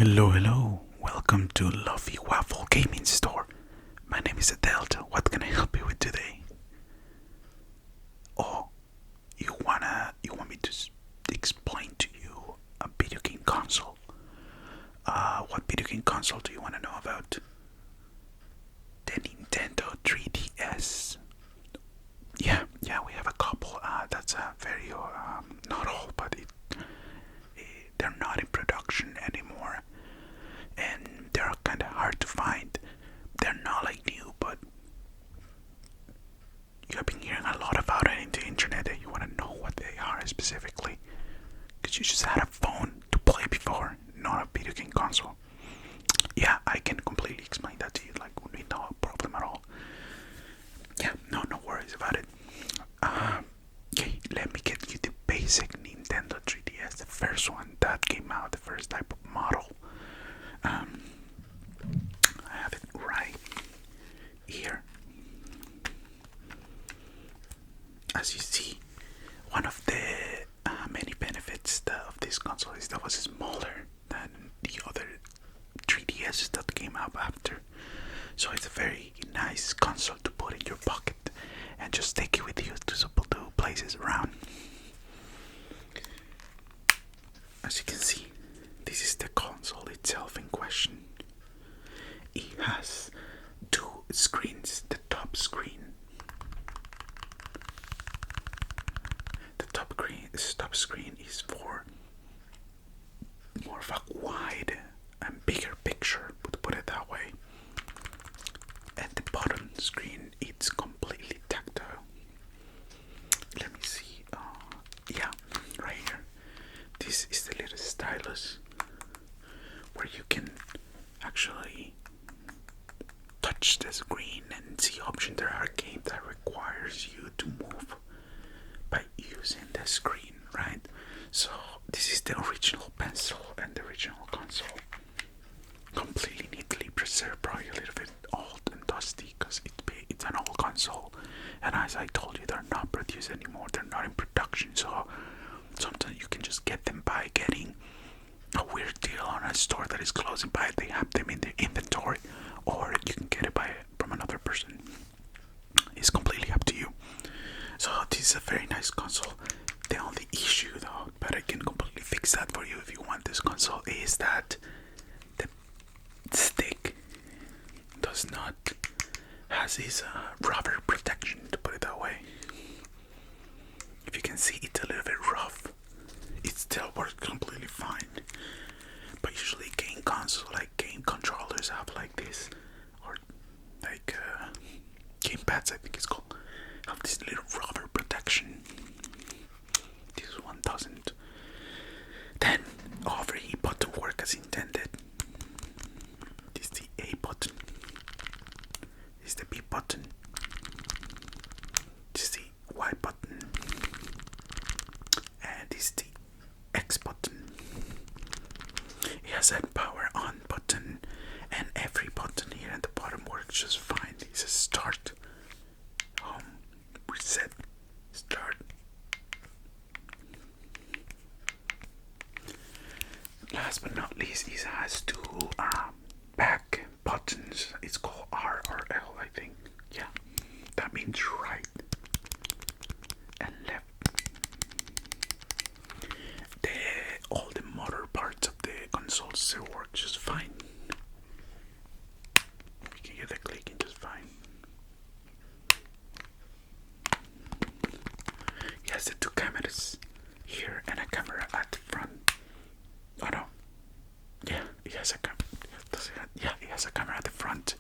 Hello. Welcome to Lovey Waffle Gaming Store. My name is Delta. What can I help you with today? Oh, you want me to explain to you a video game console? What video game console do you want to know about? The Nintendo 3DS. Yeah, we have a couple. That's very not all, but they're not in production anymore, and they're kind of hard to find. They're not like new, but you have been hearing a lot about it in the internet, and you want to know what they are specifically, because you just had a phone to play before, not a video game console. Yeah, I can completely explain that to you, like, with no problem at all. Yeah, no worries about it. Okay, let me get you the basic Nintendo 3DS, the first one that came out, the first type of model. I have it right here. As you see, one of the many benefits of this console is that it was smaller than the other 3DSs that came out after. So it's a very nice console to put in your pocket and just take it with you to places around. As you can see, this is the console itself in question. It has two screens. The top screen is for more of a wide and bigger picture, to put it that way. And the bottom screen, it's completely tactile. Let me see. Yeah, right here. This is the little stylus where you can actually touch the screen and see options. There are games that requires you to move by using the screen, right? So this is the original pencil and the original console. Completely neatly preserved, probably a little bit old and dusty because it's an old console. And as I told you, they're not produced anymore. They're not in production, so sometimes you can just get them by getting a weird deal on a store that is closing by. They have them in their inventory, or you can get it from another person. It's completely up to you. So this is a very nice console. The only issue, though, but I can completely fix that for you if you want this console, is that the stick does not has this rubber protection, to put it that way. If you can see, it's a little bit rough. It still works completely fine, but usually game consoles, like game controllers, have like this, or like game pads, I think it's called, have this little rubber protection. This one doesn't. Then over here, button work as intended. This is the A button. This is the B button. This is the Y button. And this is the X button. It has that power on button, and every button here at the bottom works just fine. It's a start, home, reset, start. Last but not least, it has two back buttons. It's called R or L, I think. Yeah, that means right and left. All the motor parts of the console still work just fine. You can hear the clicking just fine. It has the two cameras here and a camera at the front. Oh no. Yeah, it has a camera. Yeah, it has a camera at the front.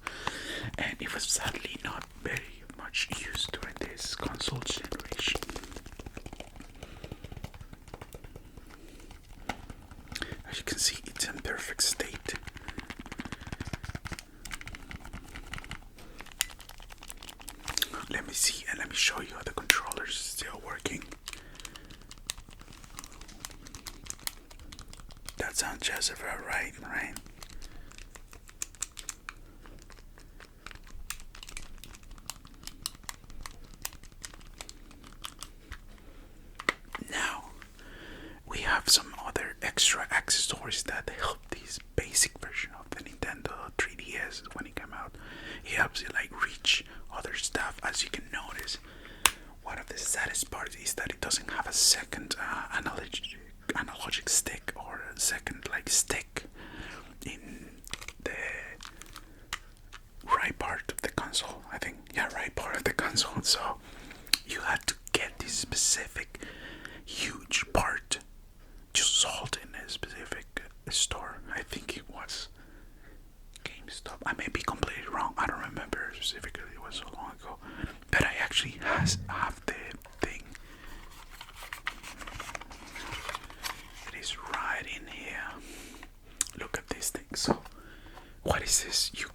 And it was sadly not very much used during this console generation. As you can see, it's in perfect state. Let me see and let me show you how the controller's still working. That sounds just about right? Now, we have some other extra accessories that help this basic version of the Nintendo 3DS when it came out. It helps you like reach other stuff. As you can notice, one of the saddest parts is that it doesn't have a second analogic stick or a second like stick in the right part of the console. I think, yeah, right part of the console. So you had to get this specific huge part just sold in a specific store. I think it was GameStop. I may be completely wrong. I don't remember specifically. It was so long ago. But I actually have the thing. It is right in here. Look at this thing. So, what is this? You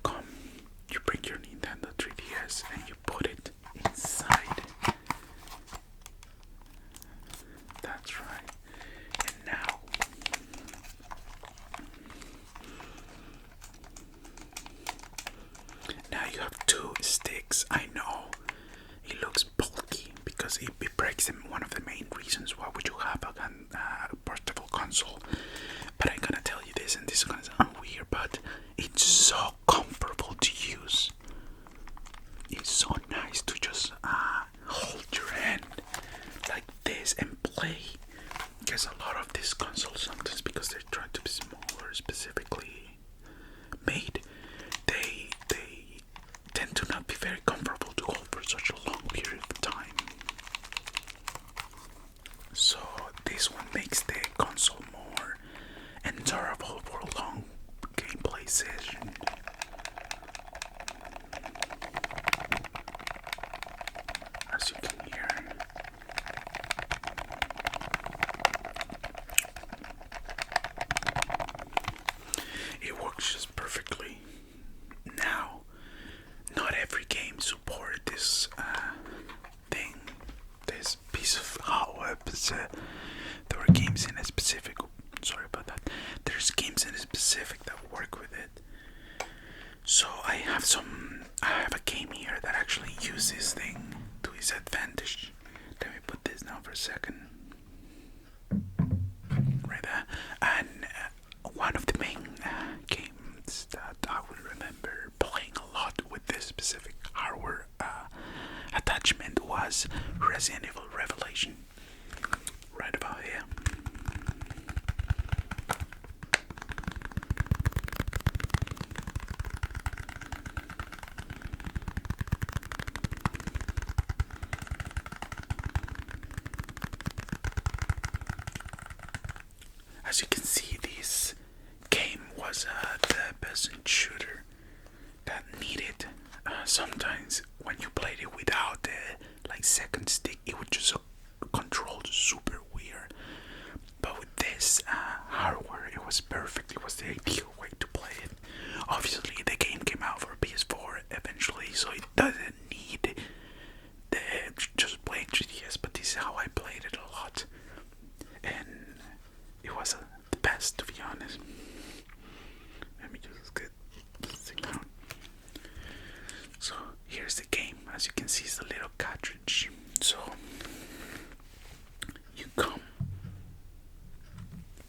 bring your Nintendo 3DS and you put it inside. That's right. And now you have two sticks. I know it looks bulky because it breaks them. One of the main reasons why would you have a portable console. But I'm gonna tell you this, and this is gonna sound weird, but it's so comfortable to use. It's so nice to just hold your hand like this and play. Because a lot of these consoles sometimes, because they're trying to be smaller, specifically made, they tend to not be very comfortable to hold for such a long period of time. So this one makes the console more endurable for a long gameplay session. As you can hear. It works just perfectly. Now, not every game supported this thing, this piece of hardware, but there were games in a specific. Sorry about that. There's games in a specific that work with it. So I have a game here that actually uses this thing to its advantage. Let me put this down for a second. Right there. And one of the main games that I will remember playing a lot with this specific hardware attachment was Resident Evil Revelation. Right about here. As you can see, this game was a third-person shooter that needed sometimes when you played it without the second stick, it would just control super weird. But with this hardware, it was perfect. It was the ideal way to play it. Obviously, the game came out for PS4 eventually, so it doesn't need the just playing 3DS. But this is how I played it a lot, and it was the best, to be honest. Let me just get this thing out. So here's the game. As you can see, it's a little cartridge. So you come,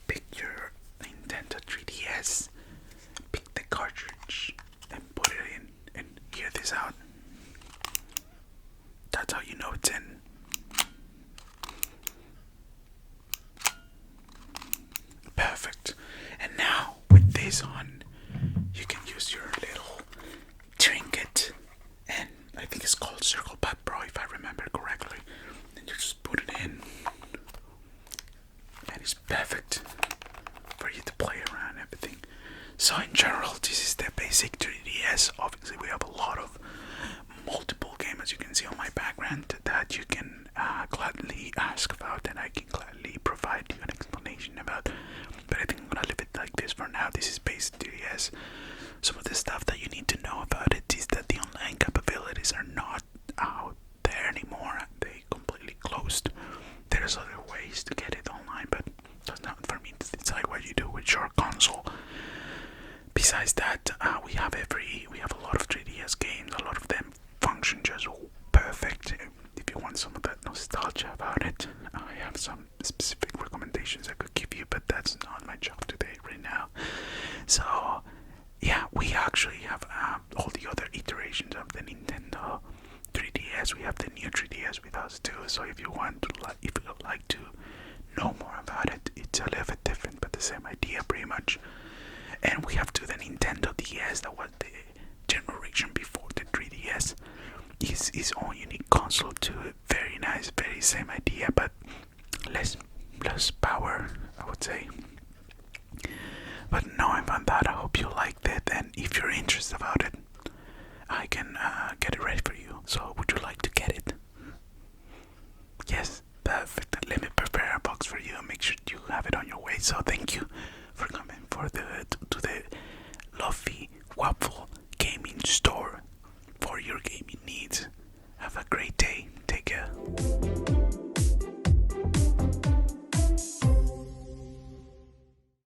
pick your Nintendo 3DS, pick the cartridge, and put it in, and hear this out. That's how you know it's in. Perfect. And now with this on, you can use your little trinket, and I think it's called Circle Pad Pro if I remember correctly. And you just put it in, and it's perfect for you to play around and everything. So in general, this is the basic 3DS. Obviously, we have a lot of multiple games, as you can see on my background, that you can gladly ask about, and I can gladly provide you an explanation about. But I think I'm gonna leave it like this for now. This is basic 3DS. Some of the stuff that you need to know about it is that the online capabilities are not out there anymore. They completely closed. There's other ways to get it online, but that's not for me to decide what you do with your console. Besides that, we have a lot of 3DS games. A lot of them function just perfect. If you want some of that nostalgia about it, I have some specific recommendations I could give you, but that's not my job today, right now. So, yeah, we actually have all the other iterations of the Nintendo 3DS. We have the new 3DS with us too. So if you want to, if you would like to know more about it, it's a little bit different, but the same idea pretty much. And we have to the Nintendo DS, that was the generation before the 3DS. Is its own unique console too. Very nice, very same idea, but less power, I would say. But knowing about that, I hope you liked it, and if you're interested about it, I can get it ready for you. So would you like to get it? Yes, perfect. Let me prepare a box for you and make sure you have it on your way. So thank you for coming to the Luffy Waffle Gaming Store for your gaming needs. Have a great day. Take care.